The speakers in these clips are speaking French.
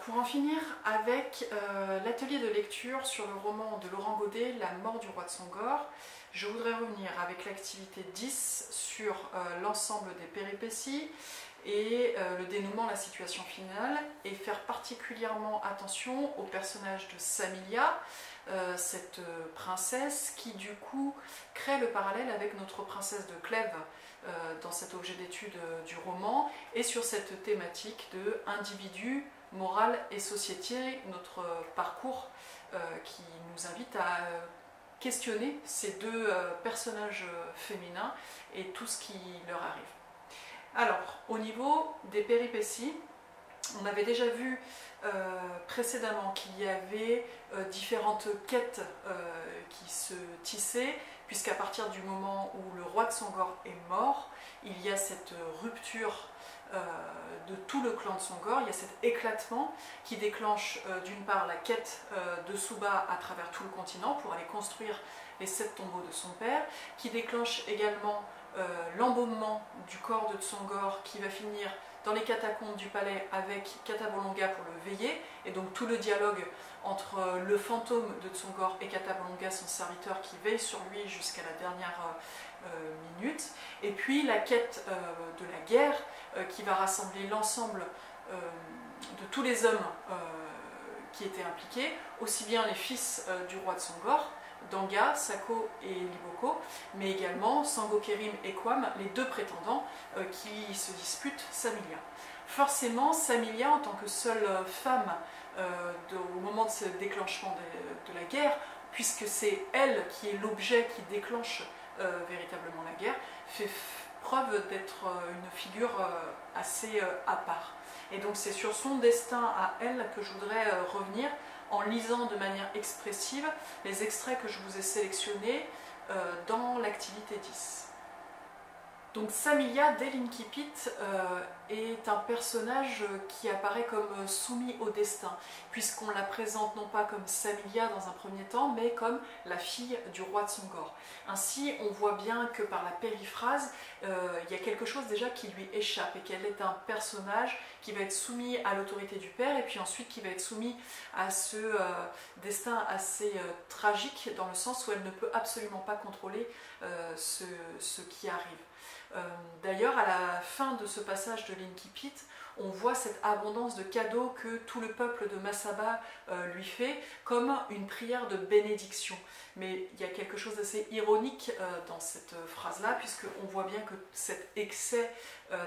pour en finir avec l'atelier de lecture sur le roman de Laurent Godet, La mort du roi de Sangor, je voudrais revenir avec l'activité 10 sur l'ensemble des péripéties et le dénouement, la situation finale, et faire particulièrement attention au personnage de Samilia, cette princesse qui du coup crée le parallèle avec notre princesse de Clèves dans cet objet d'étude du roman, et sur cette thématique de individu, morale et société, notre parcours qui nous invite à questionner ces deux personnages féminins et tout ce qui leur arrive. Alors, au niveau des péripéties, on avait déjà vu précédemment qu'il y avait différentes quêtes qui se tissaient, puisqu'à partir du moment où le roi de Sangor est mort, il y a cette rupture de tout le clan de Sangor, il y a cet éclatement qui déclenche d'une part la quête de Suba à travers tout le continent pour aller construire les 7 tombeaux de son père, qui déclenche également l'embaumement du corps de Tsongor qui va finir dans les catacombes du palais avec Katabolonga pour le veiller, et donc tout le dialogue entre le fantôme de Tsongor et Katabolonga, son serviteur, qui veille sur lui jusqu'à la dernière minute, et puis la quête de la guerre qui va rassembler l'ensemble de tous les hommes qui étaient impliqués, aussi bien les fils du roi de Sangor, Danga, Sako et Liboko, mais également Sango Kerim et Kwam, les deux prétendants qui se disputent Samilia. Forcément, Samilia, en tant que seule femme au moment de ce déclenchement de la guerre, puisque c'est elle qui est l'objet qui déclenche véritablement la guerre, fait preuve d'être une figure assez à part. Et donc c'est sur son destin à elle que je voudrais revenir, en lisant de manière expressive les extraits que je vous ai sélectionnés dans l'activité 10. Donc Samilia, dès l'Incipit, est un personnage qui apparaît comme soumis au destin, puisqu'on la présente non pas comme Samilia dans un premier temps, mais comme la fille du roi de Sangor. Ainsi, on voit bien que par la périphrase, il y a quelque chose déjà qui lui échappe, et qu'elle est un personnage qui va être soumis à l'autorité du père, et puis ensuite qui va être soumis à ce destin assez tragique, dans le sens où elle ne peut absolument pas contrôler ce qui arrive. D'ailleurs, à la fin de ce passage de l'Incipit, on voit cette abondance de cadeaux que tout le peuple de Masaba lui fait, comme une prière de bénédiction. Mais il y a quelque chose d'assez ironique dans cette phrase-là, puisqu'on voit bien que cet excès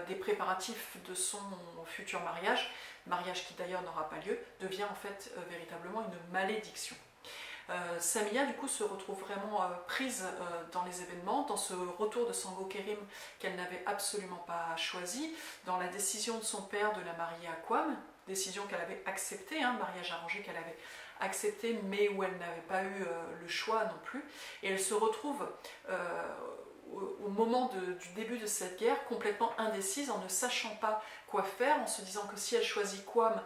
des préparatifs de son futur mariage qui d'ailleurs n'aura pas lieu, devient en fait véritablement une malédiction. Samilia du coup se retrouve vraiment prise dans les événements, dans ce retour de Sango Kerim qu'elle n'avait absolument pas choisi, dans la décision de son père de la marier à Kwam, décision qu'elle avait acceptée, mariage arrangé qu'elle avait accepté, mais où elle n'avait pas eu le choix non plus, et elle se retrouve au moment du début de cette guerre complètement indécise, en ne sachant pas quoi faire, en se disant que si elle choisit Kwam,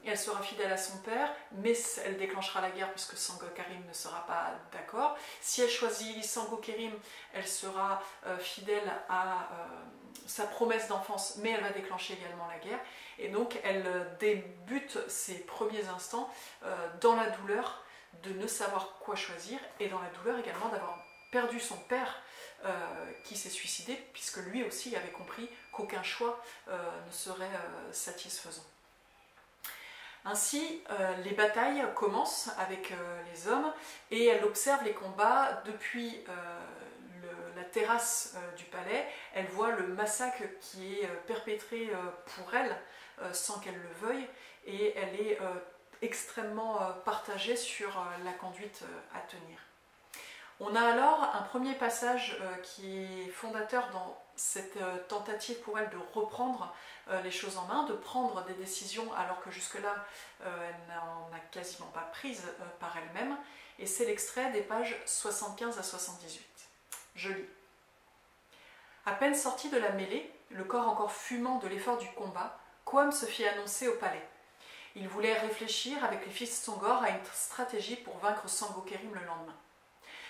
elle sera fidèle à son père, mais elle déclenchera la guerre puisque Sango Kerim ne sera pas d'accord. Si elle choisit Sango Kerim, elle sera fidèle à sa promesse d'enfance, mais elle va déclencher également la guerre. Et donc elle débute ses premiers instants dans la douleur de ne savoir quoi choisir, et dans la douleur également d'avoir perdu son père qui s'est suicidé, puisque lui aussi avait compris qu'aucun choix ne serait satisfaisant. Ainsi, les batailles commencent avec les hommes, et elle observe les combats depuis la terrasse du palais. Elle voit le massacre qui est perpétré pour elle sans qu'elle le veuille, et elle est extrêmement partagée sur la conduite à tenir. On a alors un premier passage qui est fondateur dans cette tentative pour elle de reprendre les choses en main, de prendre des décisions alors que jusque-là elle n'en a quasiment pas prise par elle-même, et c'est l'extrait des pages 75 à 78. Je lis. À peine sorti de la mêlée, le corps encore fumant de l'effort du combat, Kwam se fit annoncer au palais. Il voulait réfléchir avec les fils Sangor à une stratégie pour vaincre Sango Kerim le lendemain.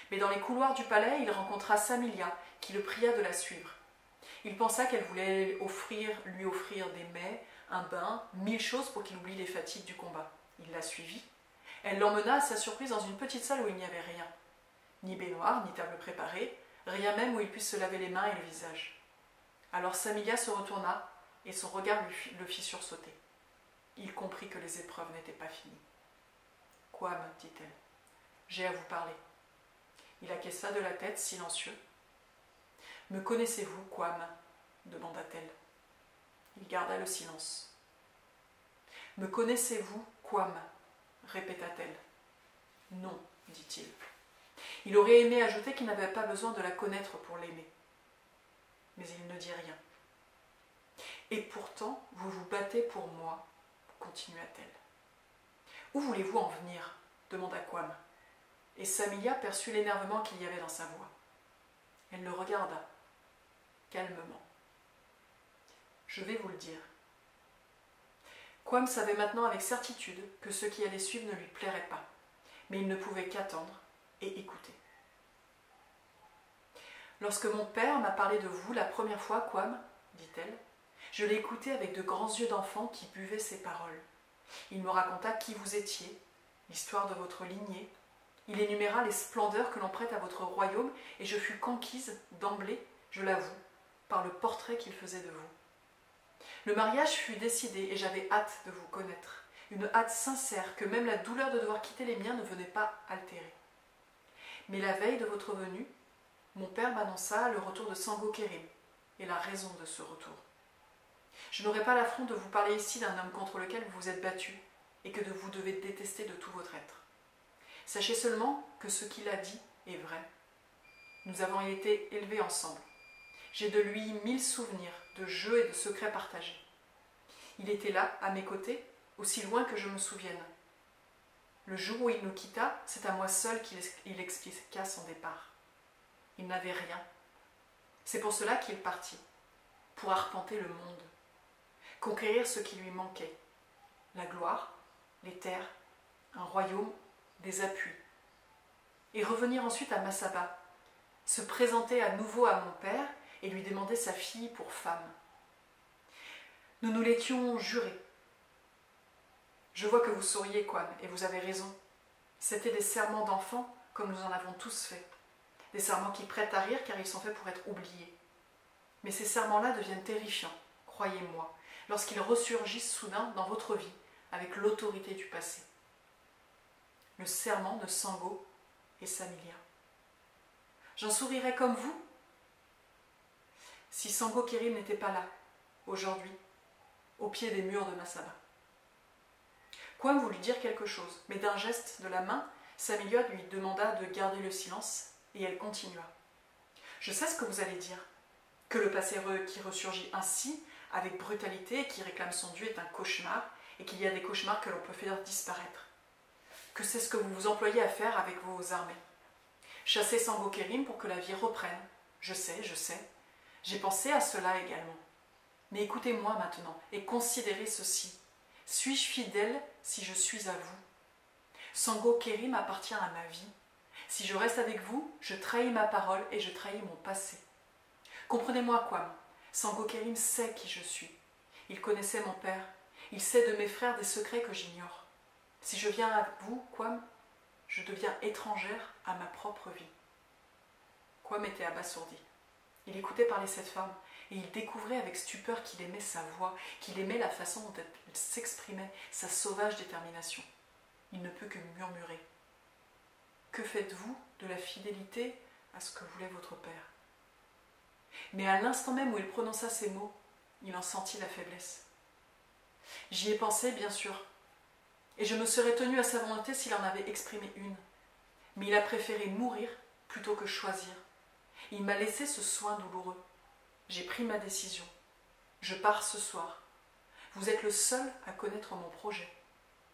Mais dans les couloirs du palais, il rencontra Samilia, qui le pria de la suivre. Il pensa qu'elle voulait lui offrir des mets, un bain, 1000 choses pour qu'il oublie les fatigues du combat. Il la suivit. Elle l'emmena à sa surprise dans une petite salle où il n'y avait rien. Ni baignoire, ni table préparée, rien même où il puisse se laver les mains et le visage. Alors Samilia se retourna et son regard le fit sursauter. Il comprit que les épreuves n'étaient pas finies. « Quam, dit-elle, j'ai à vous parler. » Il acquiesça de la tête, silencieux. « Me connaissez-vous, Quam » demanda-t-elle. Il garda le silence. « Me connaissez-vous, Quam » répéta-t-elle. « Non, dit-il. » Il aurait aimé ajouter qu'il n'avait pas besoin de la connaître pour l'aimer. Mais il ne dit rien. « Et pourtant, vous vous battez pour moi, continua-t-elle. « Où voulez-vous en venir » demanda Quam. Et Samilia perçut l'énervement qu'il y avait dans sa voix. Elle le regarda, calmement. « Je vais vous le dire. » Quam savait maintenant avec certitude que ce qui allait suivre ne lui plairait pas, mais il ne pouvait qu'attendre et écouter. « Lorsque mon père m'a parlé de vous la première fois, Quam, dit-elle, je l'ai écouté avec de grands yeux d'enfant qui buvaient ses paroles. Il me raconta qui vous étiez, l'histoire de votre lignée. Il énuméra les splendeurs que l'on prête à votre royaume et je fus conquise d'emblée, je l'avoue, par le portrait qu'il faisait de vous. Le mariage fut décidé et j'avais hâte de vous connaître, une hâte sincère que même la douleur de devoir quitter les miens ne venait pas altérer. Mais la veille de votre venue, mon père m'annonça le retour de Sango Kerim et la raison de ce retour. Je n'aurai pas l'affront de vous parler ici d'un homme contre lequel vous vous êtes battu et que vous devez détester de tout votre être. Sachez seulement que ce qu'il a dit est vrai. Nous avons été élevés ensemble. J'ai de lui 1000 souvenirs, de jeux et de secrets partagés. Il était là, à mes côtés, aussi loin que je me souvienne. Le jour où il nous quitta, c'est à moi seul qu'il expliqua son départ. Il n'avait rien. C'est pour cela qu'il partit, pour arpenter le monde, conquérir ce qui lui manquait, la gloire, les terres, un royaume, des appuis, et revenir ensuite à Massaba, se présenter à nouveau à mon père et lui demander sa fille pour femme. Nous nous l'étions juré. Je vois que vous souriez, Quam, et vous avez raison. C'étaient des serments d'enfants, comme nous en avons tous fait. Des serments qui prêtent à rire car ils sont faits pour être oubliés. Mais ces serments-là deviennent terrifiants, croyez-moi, lorsqu'ils ressurgissent soudain dans votre vie avec l'autorité du passé. Le serment de Sango et Samilia. J'en sourirais comme vous si Sango Kerim n'était pas là, aujourd'hui, au pied des murs de Massaba. Quam voulut dire quelque chose, mais d'un geste de la main, Samilia lui demanda de garder le silence et elle continua. Je sais ce que vous allez dire, que le passé qui ressurgit ainsi, avec brutalité et qui réclame son Dieu est un cauchemar et qu'il y a des cauchemars que l'on peut faire disparaître. Que c'est ce que vous vous employez à faire avec vos armées. Chasser Sango Kerim pour que la vie reprenne. Je sais. J'ai pensé à cela également. Mais écoutez-moi maintenant et considérez ceci. Suis-je fidèle si je suis à vous? Sango Kerim appartient à ma vie. Si je reste avec vous, je trahis ma parole et je trahis mon passé. Comprenez-moi, Quam. Sango Kerim sait qui je suis. Il connaissait mon père. Il sait de mes frères des secrets que j'ignore. Si je viens à vous, Quam, je deviens étrangère à ma propre vie. Quam était abasourdi. Il écoutait parler cette femme et il découvrait avec stupeur qu'il aimait sa voix, qu'il aimait la façon dont elle s'exprimait, sa sauvage détermination. Il ne peut que murmurer. Que faites-vous de la fidélité à ce que voulait votre père? Mais à l'instant même où il prononça ces mots, il en sentit la faiblesse. J'y ai pensé, bien sûr, et je me serais tenu à sa volonté s'il en avait exprimé une. Mais il a préféré mourir plutôt que choisir. Il m'a laissé ce soin douloureux. J'ai pris ma décision. Je pars ce soir. Vous êtes le seul à connaître mon projet.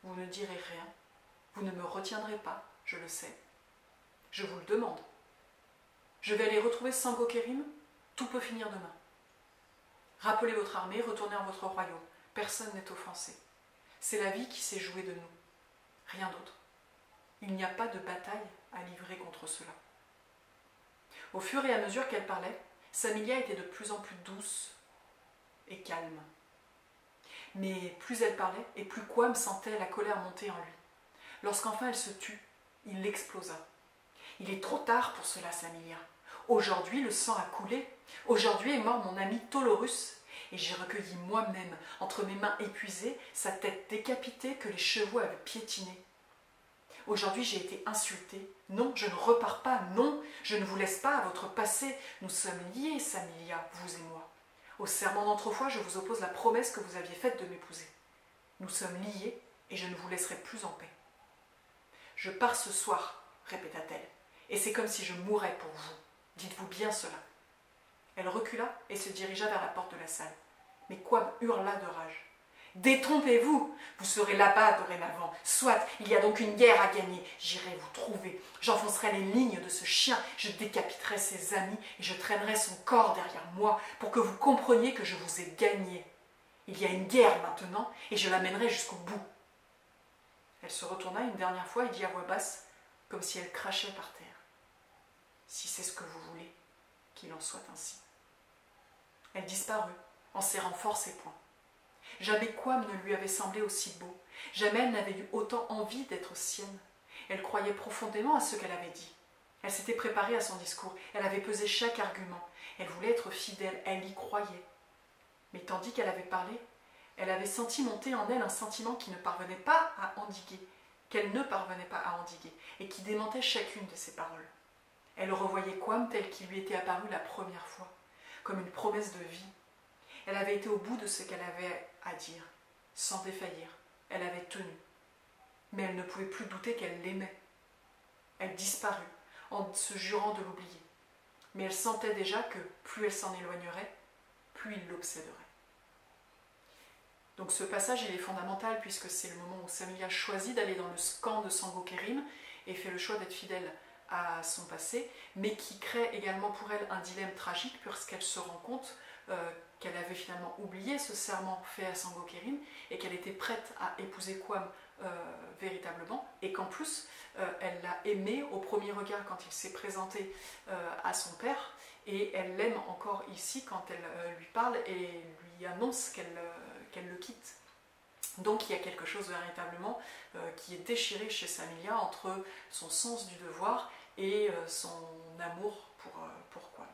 Vous ne direz rien. Vous ne me retiendrez pas, je le sais. Je vous le demande. Je vais aller retrouver Sango Kerim. Tout peut finir demain. Rappelez votre armée, retournez en votre royaume. Personne n'est offensé. C'est la vie qui s'est jouée de nous. Rien d'autre. Il n'y a pas de bataille à livrer contre cela. Au fur et à mesure qu'elle parlait, Samilia était de plus en plus douce et calme. Mais plus elle parlait, et plus Quam sentait la colère monter en lui. Lorsqu'enfin elle se tut, il explosa. « Il est trop tard pour cela, Samilia. Aujourd'hui, le sang a coulé. Aujourd'hui est mort mon ami Tolorus. Et j'ai recueilli moi-même, entre mes mains épuisées, sa tête décapitée que les chevaux avaient piétinée. Aujourd'hui, j'ai été insultée. Non, je ne repars pas. Non, je ne vous laisse pas à votre passé. Nous sommes liés, Samilia, vous et moi. Au serment d'autrefois, je vous oppose la promesse que vous aviez faite de m'épouser. Nous sommes liés et je ne vous laisserai plus en paix. Je pars ce soir, répéta-t-elle, et c'est comme si je mourais pour vous. Dites-vous bien cela. Elle recula et se dirigea vers la porte de la salle. Mais Quam hurla de rage. Détrompez-vous, vous serez là-bas dorénavant. Soit, il y a donc une guerre à gagner. J'irai vous trouver. J'enfoncerai les lignes de ce chien. Je décapiterai ses amis et je traînerai son corps derrière moi pour que vous compreniez que je vous ai gagné. Il y a une guerre maintenant et je l'amènerai jusqu'au bout. Elle se retourna une dernière fois et dit à voix basse, comme si elle crachait par terre. Si c'est ce que vous voulez, qu'il en soit ainsi. Elle disparut, en serrant fort ses poings. Jamais Quam ne lui avait semblé aussi beau. Jamais elle n'avait eu autant envie d'être sienne. Elle croyait profondément à ce qu'elle avait dit. Elle s'était préparée à son discours. Elle avait pesé chaque argument. Elle voulait être fidèle. Elle y croyait. Mais tandis qu'elle avait parlé, elle avait senti monter en elle un sentiment qui ne parvenait pas à endiguer, qu'elle ne parvenait pas à endiguer, et qui démentait chacune de ses paroles. Elle revoyait Quam tel qu'il lui était apparu la première fois, comme une promesse de vie. Elle avait été au bout de ce qu'elle avait à dire, sans défaillir. Elle avait tenu. Mais elle ne pouvait plus douter qu'elle l'aimait. Elle disparut, en se jurant de l'oublier. Mais elle sentait déjà que plus elle s'en éloignerait, plus il l'obséderait. Donc ce passage il est fondamental puisque c'est le moment où Samilia choisit d'aller dans le camp de Sangokerim et fait le choix d'être fidèle à son passé, mais qui crée également pour elle un dilemme tragique puisqu'elle se rend compte qu'elle avait finalement oublié ce serment fait à Sangokerim et qu'elle était prête à épouser Quam véritablement et qu'en plus elle l'a aimé au premier regard quand il s'est présenté à son père et elle l'aime encore ici quand elle lui parle et lui annonce qu'elle le quitte. Donc il y a quelque chose véritablement qui est déchiré chez Samilia entre son sens du devoir et son amour pour Quam.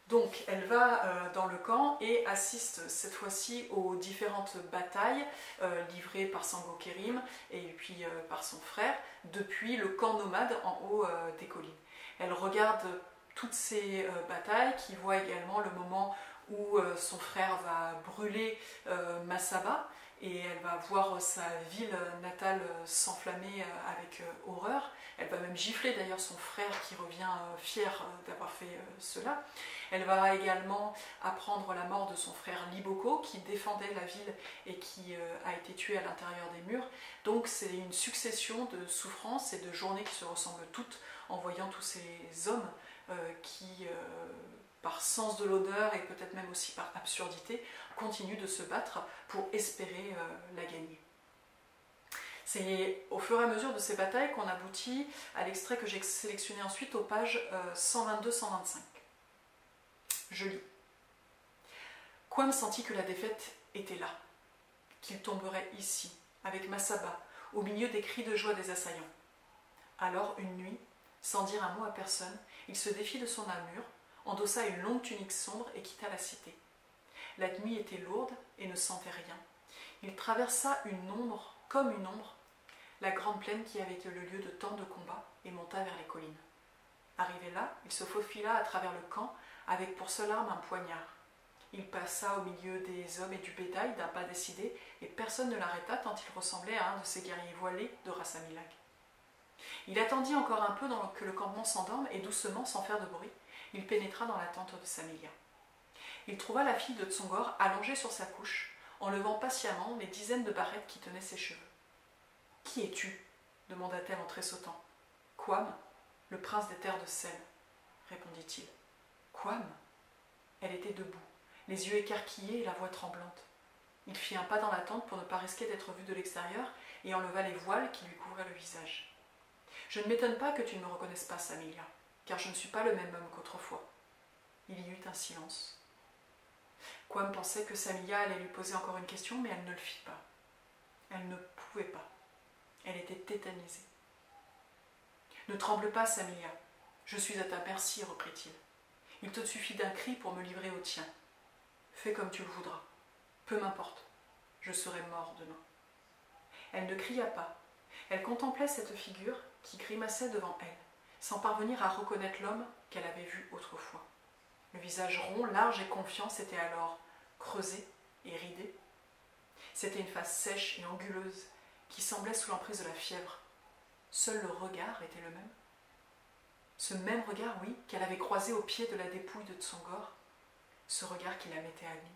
Donc elle va dans le camp et assiste cette fois-ci aux différentes batailles livrées par Sangokerim et puis par son frère depuis le camp nomade en haut des collines. Elle regarde toutes ces batailles, qui voit également le moment où son frère va brûler Masaba et elle va voir sa ville natale s'enflammer avec horreur. Elle va même gifler d'ailleurs son frère qui revient fier d'avoir fait cela. Elle va également apprendre la mort de son frère Liboko qui défendait la ville et qui a été tué à l'intérieur des murs. Donc c'est une succession de souffrances et de journées qui se ressemblent toutes en voyant tous ces hommes qui, par sens de l'honneur et peut-être même aussi par absurdité, continuent de se battre pour espérer la gagner. C'est au fur et à mesure de ces batailles qu'on aboutit à l'extrait que j'ai sélectionné ensuite aux pages 122-125. Je lis. Quam sentit que la défaite était là, qu'il tomberait ici, avec Masaba, au milieu des cris de joie des assaillants. Alors, une nuit, sans dire un mot à personne, il se défit de son armure, endossa une longue tunique sombre et quitta la cité. La nuit était lourde et ne sentait rien. Il traversa une ombre, comme une ombre, la grande plaine qui avait été le lieu de tant de combats et monta vers les collines. Arrivé là, il se faufila à travers le camp avec pour seule arme un poignard. Il passa au milieu des hommes et du bétail d'un pas décidé et personne ne l'arrêta tant il ressemblait à un de ces guerriers voilés de Rasamilag. Il attendit encore un peu que le campement s'endorme et doucement, sans faire de bruit, il pénétra dans la tente de Samilia. Il trouva la fille de Tsongor allongée sur sa couche, enlevant patiemment les dizaines de barrettes qui tenaient ses cheveux. « Qui es-tu » demanda-t-elle en tressautant. « Quam, le prince des terres de sel, » répondit-il. « Quam » Elle était debout, les yeux écarquillés et la voix tremblante. Il fit un pas dans la tente pour ne pas risquer d'être vu de l'extérieur et enleva les voiles qui lui couvraient le visage. « Je ne m'étonne pas que tu ne me reconnaisses pas, Samilia, car je ne suis pas le même homme qu'autrefois. Il y eut un silence. Quam pensait que Samilia allait lui poser encore une question, mais elle ne le fit pas. Elle ne pouvait pas. Elle était tétanisée. « Ne tremble pas, Samilia. Je suis à ta merci, reprit-il. Il te suffit d'un cri pour me livrer au tien. Fais comme tu le voudras. Peu m'importe. Je serai mort demain. » Elle ne cria pas. Elle contemplait cette figure qui grimaçait devant elle, sans parvenir à reconnaître l'homme qu'elle avait vu autrefois. Le visage rond, large et confiant s'était alors creusé et ridé. C'était une face sèche et anguleuse qui semblait sous l'emprise de la fièvre. Seul le regard était le même. Ce même regard, oui, qu'elle avait croisé au pied de la dépouille de Tsongor, ce regard qui la mettait à nu.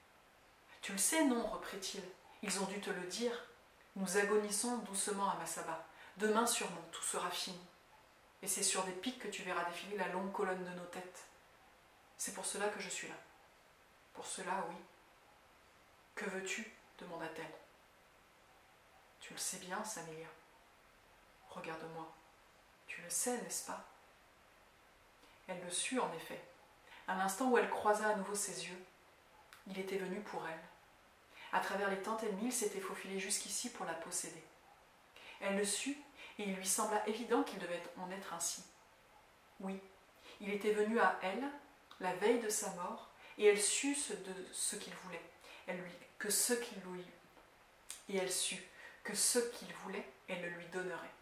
« Tu le sais, non, reprit-il, ils ont dû te le dire. Nous agonisons doucement à Masaba. Demain sûrement, tout sera fini. Et c'est sur des pics que tu verras défiler la longue colonne de nos têtes. C'est pour cela que je suis là. Pour cela, oui. Que veux-tu ? Demanda-t-elle. Tu le sais bien, Samilia. Regarde-moi. Tu le sais, n'est-ce pas ? Elle le sut, en effet. À l'instant où elle croisa à nouveau ses yeux, il était venu pour elle. À travers les tentes ennemies, il s'était faufilé jusqu'ici pour la posséder. Elle le sut, et il lui sembla évident qu'il devait en être ainsi. Oui, il était venu à elle, la veille de sa mort, et elle sut ce qu'il voulait. Et elle sut que ce qu'il voulait, elle le lui donnerait.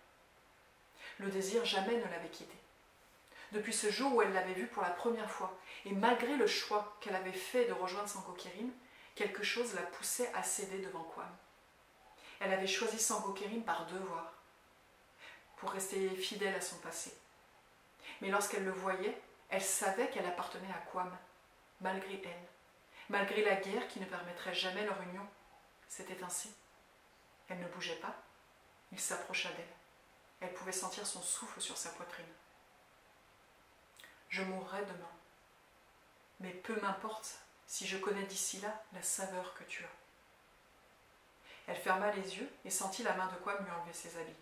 Le désir jamais ne l'avait quittée. Depuis ce jour où elle l'avait vu pour la première fois, et malgré le choix qu'elle avait fait de rejoindre Sangokérim, quelque chose la poussait à céder devant Quam. Elle avait choisi Sangokérim par devoir, pour rester fidèle à son passé. Mais lorsqu'elle le voyait, elle savait qu'elle appartenait à Quam, malgré elle, malgré la guerre qui ne permettrait jamais leur union. C'était ainsi. Elle ne bougeait pas, il s'approcha d'elle. Elle pouvait sentir son souffle sur sa poitrine. Je mourrai demain, mais peu m'importe si je connais d'ici là la saveur que tu as. Elle ferma les yeux et sentit la main de Quam lui enlever ses habits.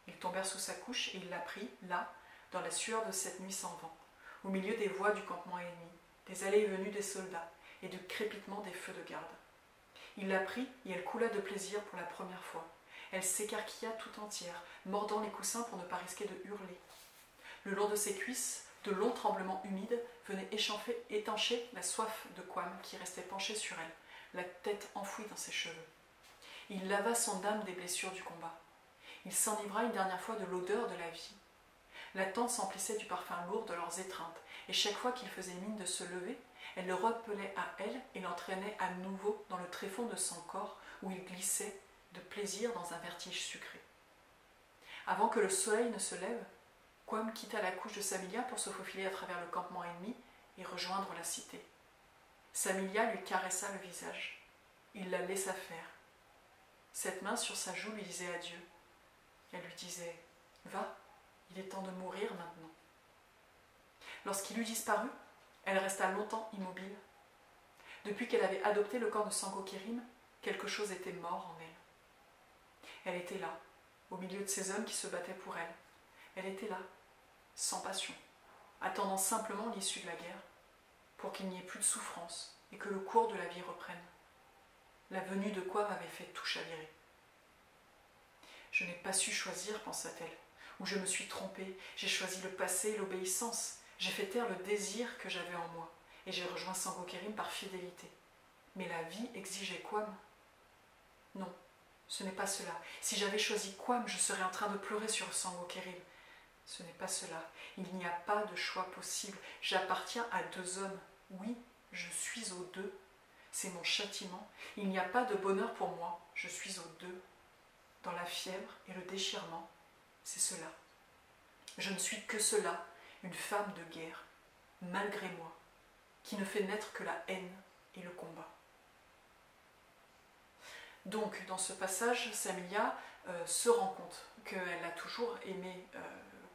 Ils tombèrent sous sa couche et il la prit, là, dans la sueur de cette nuit sans vent, au milieu des voix du campement ennemi, des allées et venues des soldats et du crépitement des feux de garde. Il la prit et elle coula de plaisir pour la première fois. Elle s'écarquilla tout entière, mordant les coussins pour ne pas risquer de hurler. Le long de ses cuisses, de longs tremblements humides venaient étancher la soif de Quam qui restait penchée sur elle, la tête enfouie dans ses cheveux. Il lava son âme des blessures du combat. Il s'enivra une dernière fois de l'odeur de la vie. La tente s'emplissait du parfum lourd de leurs étreintes, et chaque fois qu'il faisait mine de se lever, elle le rappelait à elle et l'entraînait à nouveau dans le tréfonds de son corps où il glissait de plaisir dans un vertige sucré. Avant que le soleil ne se lève, Quam quitta la couche de Samilia pour se faufiler à travers le campement ennemi et rejoindre la cité. Samilia lui caressa le visage. Il la laissa faire. Cette main sur sa joue lui disait adieu. Elle lui disait « Va, il est temps de mourir maintenant. » Lorsqu'il eut disparu, elle resta longtemps immobile. Depuis qu'elle avait adopté le corps de Sangokérim, quelque chose était mort en elle. Elle était là, au milieu de ces hommes qui se battaient pour elle. Elle était là, sans passion, attendant simplement l'issue de la guerre, pour qu'il n'y ait plus de souffrance et que le cours de la vie reprenne. La venue de Quam m'avait fait tout chavirer. Je n'ai pas su choisir, pensa-t-elle, ou je me suis trompée, j'ai choisi le passé et l'obéissance, j'ai fait taire le désir que j'avais en moi, et j'ai rejoint Sangokérim par fidélité. Mais la vie exigeait Quam. Non, ce n'est pas cela. Si j'avais choisi Quam, je serais en train de pleurer sur Sangokérim. Ce n'est pas cela. Il n'y a pas de choix possible. J'appartiens à deux hommes. Oui, je suis aux deux. C'est mon châtiment. Il n'y a pas de bonheur pour moi. Je suis aux deux. Dans la fièvre et le déchirement, c'est cela. Je ne suis que cela, une femme de guerre, malgré moi, qui ne fait naître que la haine et le combat. Donc, dans ce passage, Samilia se rend compte qu'elle a toujours aimé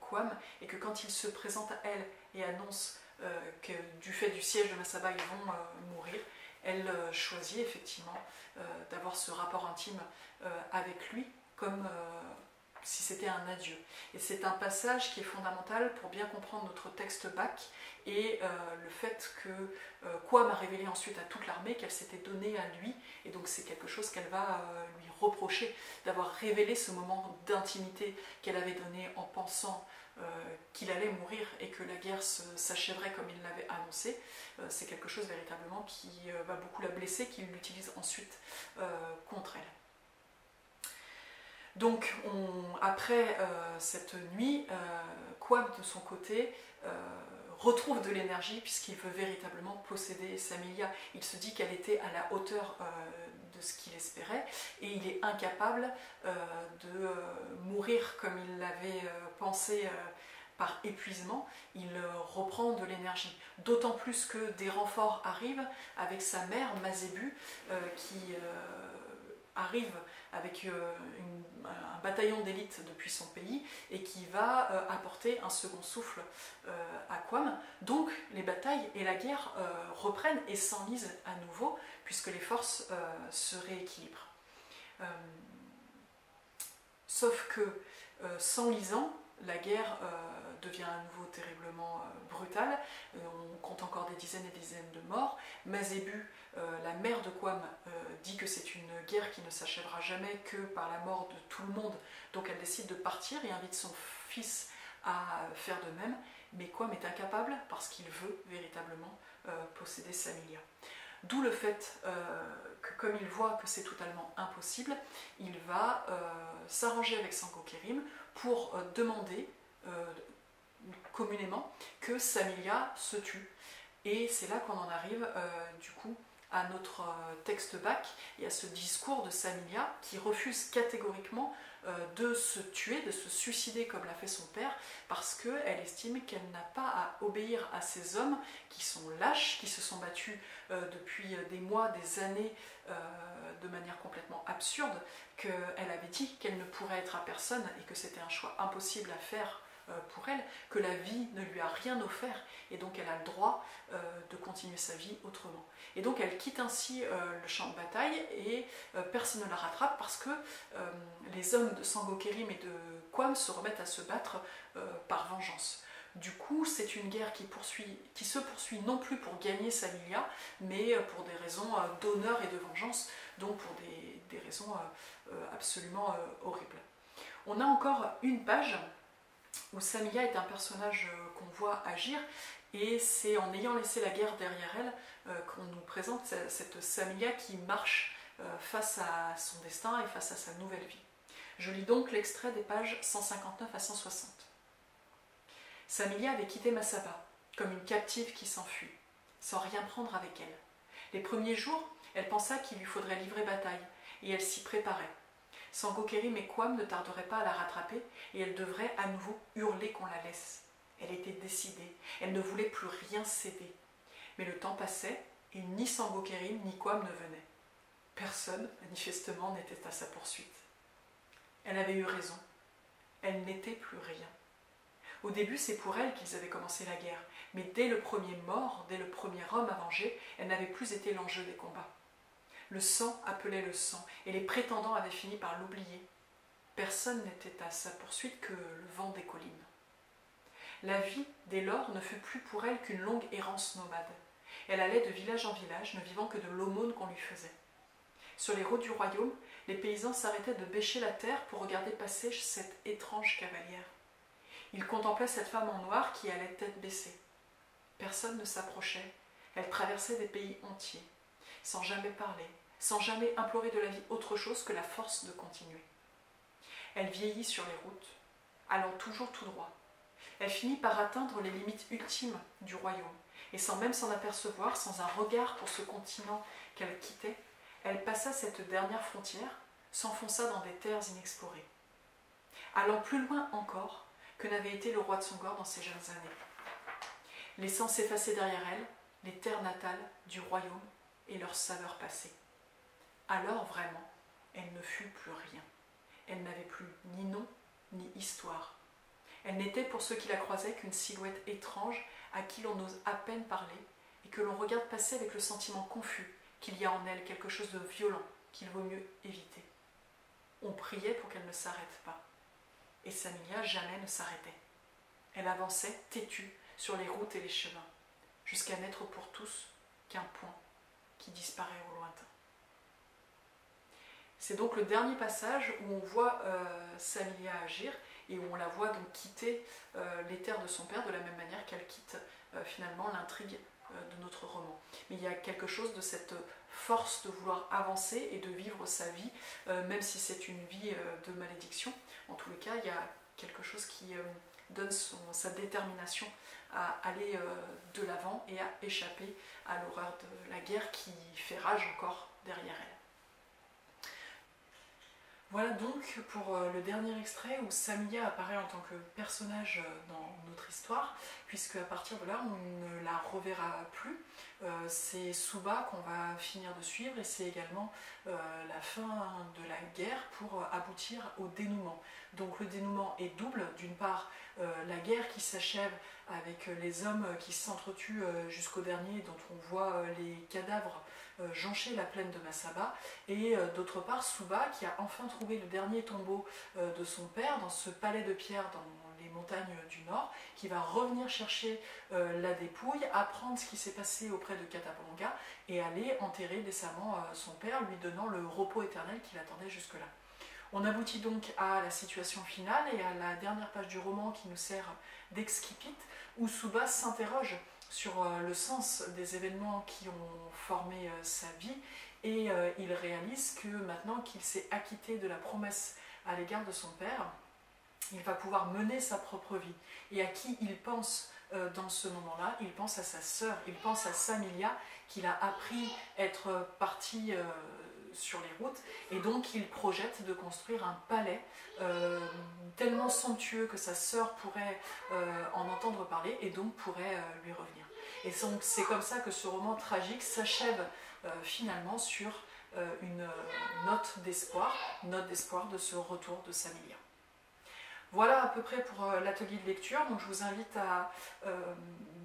Quam et que quand il se présente à elle et annonce que du fait du siège de Masaba, ils vont mourir, elle choisit effectivement d'avoir ce rapport intime avec lui comme si c'était un adieu. Et c'est un passage qui est fondamental pour bien comprendre notre texte Bach et le fait que Quam a révélé ensuite à toute l'armée qu'elle s'était donnée à lui, et donc c'est quelque chose qu'elle va lui reprocher, d'avoir révélé ce moment d'intimité qu'elle avait donné en pensant qu'il allait mourir et que la guerre s'achèverait comme il l'avait annoncé. C'est quelque chose véritablement qui va beaucoup la blesser, qu'il l'utilise ensuite contre elle. Donc, après cette nuit, Quam de son côté retrouve de l'énergie puisqu'il veut véritablement posséder Samilia. Il se dit qu'elle était à la hauteur de ce qu'il espérait et il est incapable de mourir comme il l'avait pensé par épuisement. Il reprend de l'énergie. D'autant plus que des renforts arrivent avec sa mère, Mazébu, qui arrive avec un bataillon d'élite depuis son pays et qui va apporter un second souffle à Quam. Donc les batailles et la guerre reprennent et s'enlisent à nouveau puisque les forces se rééquilibrent. Sauf que s'enlisant, la guerre devient à nouveau terriblement brutale. On compte encore des dizaines et des dizaines de morts. Mazébu, la mère de Quam, dit que c'est une guerre qui ne s'achèvera jamais que par la mort de tout le monde. Donc elle décide de partir et invite son fils à faire de même. Mais Quam est incapable parce qu'il veut véritablement posséder Samilia. D'où le fait que comme il voit que c'est totalement impossible, il va s'arranger avec Sangokerim pour demander communément que Samilia se tue. Et c'est là qu'on en arrive du coup à notre texte Bach et à ce discours de Samilia qui refuse catégoriquement de se tuer, de se suicider comme l'a fait son père, parce qu'elle estime qu'elle n'a pas à obéir à ces hommes qui sont lâches, qui se sont battus depuis des mois, des années, de manière complètement absurde, qu'elle avait dit qu'elle ne pourrait être à personne et que c'était un choix impossible à faire pour elle, que la vie ne lui a rien offert et donc elle a le droit de continuer sa vie autrement. Et donc elle quitte ainsi le champ de bataille et personne ne la rattrape parce que les hommes de Sangokerim et de Quam se remettent à se battre par vengeance. Du coup, c'est une guerre qui se poursuit non plus pour gagner Samilia, mais pour des raisons d'honneur et de vengeance, donc pour des raisons absolument horribles. On a encore une page où Samilia est un personnage qu'on voit agir, et c'est en ayant laissé la guerre derrière elle qu'on nous présente cette Samilia qui marche face à son destin et face à sa nouvelle vie. Je lis donc l'extrait des pages 159 à 160. Samilia avait quitté Massaba, comme une captive qui s'enfuit, sans rien prendre avec elle. Les premiers jours, elle pensa qu'il lui faudrait livrer bataille, et elle s'y préparait. Sangokerim et Quam ne tarderaient pas à la rattraper, et elle devrait à nouveau hurler qu'on la laisse. Elle était décidée, elle ne voulait plus rien céder. Mais le temps passait, et ni Sangokerim ni Quam ne venaient. Personne, manifestement, n'était à sa poursuite. Elle avait eu raison. Elle n'était plus rien. Au début, c'est pour elle qu'ils avaient commencé la guerre, mais dès le premier mort, dès le premier homme à venger, elle n'avait plus été l'enjeu des combats. Le sang appelait le sang, et les prétendants avaient fini par l'oublier. Personne n'était à sa poursuite que le vent des collines. La vie, dès lors, ne fut plus pour elle qu'une longue errance nomade. Elle allait de village en village, ne vivant que de l'aumône qu'on lui faisait. Sur les routes du royaume, les paysans s'arrêtaient de bêcher la terre pour regarder passer cette étrange cavalière. Ils contemplaient cette femme en noir qui allait tête baissée. Personne ne s'approchait, elle traversait des pays entiers, sans jamais parler, sans jamais implorer de la vie autre chose que la force de continuer. Elle vieillit sur les routes, allant toujours tout droit. Elle finit par atteindre les limites ultimes du royaume, et sans même s'en apercevoir, sans un regard pour ce continent qu'elle quittait, elle passa cette dernière frontière, s'enfonça dans des terres inexplorées. Allant plus loin encore que n'avait été le roi de Songor dans ses jeunes années, laissant s'effacer derrière elle les terres natales du royaume et leurs saveurs passées. Alors vraiment, elle ne fut plus rien. Elle n'avait plus ni nom ni histoire. Elle n'était pour ceux qui la croisaient qu'une silhouette étrange à qui l'on ose à peine parler et que l'on regarde passer avec le sentiment confus qu'il y a en elle quelque chose de violent qu'il vaut mieux éviter. On priait pour qu'elle ne s'arrête pas. Et Samilia jamais ne s'arrêtait. Elle avançait têtue sur les routes et les chemins, jusqu'à n'être pour tous qu'un point qui disparaît au lointain. C'est donc le dernier passage où on voit Samilia agir et où on la voit donc quitter les terres de son père de la même manière qu'elle quitte finalement l'intrigue de notre roman. Mais il y a quelque chose de cette force de vouloir avancer et de vivre sa vie, même si c'est une vie de malédiction. En tous les cas, il y a quelque chose qui donne sa détermination à aller de l'avant et à échapper à l'horreur de la guerre qui fait rage encore derrière elle. Voilà donc pour le dernier extrait où Samilia apparaît en tant que personnage dans notre histoire, puisque à partir de là on ne la reverra plus. C'est Suba qu'on va finir de suivre et c'est également la fin de la guerre pour aboutir au dénouement. Donc le dénouement est double, d'une part la guerre qui s'achève avec les hommes qui s'entretuent jusqu'au dernier, dont on voit les cadavres joncher la plaine de Masaba, et d'autre part Suba qui a enfin trouvé le dernier tombeau de son père dans ce palais de pierre dans les montagnes du nord, qui va revenir chercher la dépouille, apprendre ce qui s'est passé auprès de Katablonga et aller enterrer décemment son père, lui donnant le repos éternel qu'il attendait jusque-là. On aboutit donc à la situation finale et à la dernière page du roman qui nous sert d'excipit, où Suba s'interroge sur le sens des événements qui ont formé sa vie et il réalise que maintenant qu'il s'est acquitté de la promesse à l'égard de son père, il va pouvoir mener sa propre vie. Et à qui il pense dans ce moment-là? Il pense à sa sœur, il pense à Samilia qu'il a appris être partie sur les routes, et donc il projette de construire un palais tellement somptueux que sa sœur pourrait en entendre parler et donc pourrait lui revenir. Et donc c'est comme ça que ce roman tragique s'achève finalement sur une note d'espoir de ce retour de Samilia. Voilà à peu près pour l'atelier de lecture, donc je vous invite à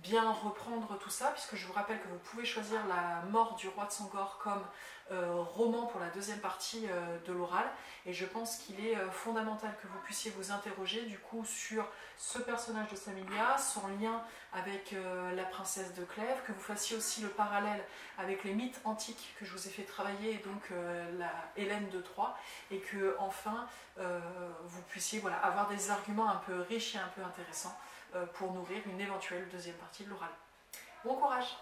bien reprendre tout ça, puisque je vous rappelle que vous pouvez choisir La mort du roi de Sangor comme roman pour la deuxième partie de l'oral, et je pense qu'il est fondamental que vous puissiez vous interroger du coup sur ce personnage de Samilia, son lien avec la princesse de Clèves, que vous fassiez aussi le parallèle avec les mythes antiques que je vous ai fait travailler, et donc la Hélène de Troie, et que enfin vous puissiez avoir des arguments un peu riches et un peu intéressants pour nourrir une éventuelle deuxième partie de l'oral. Bon courage!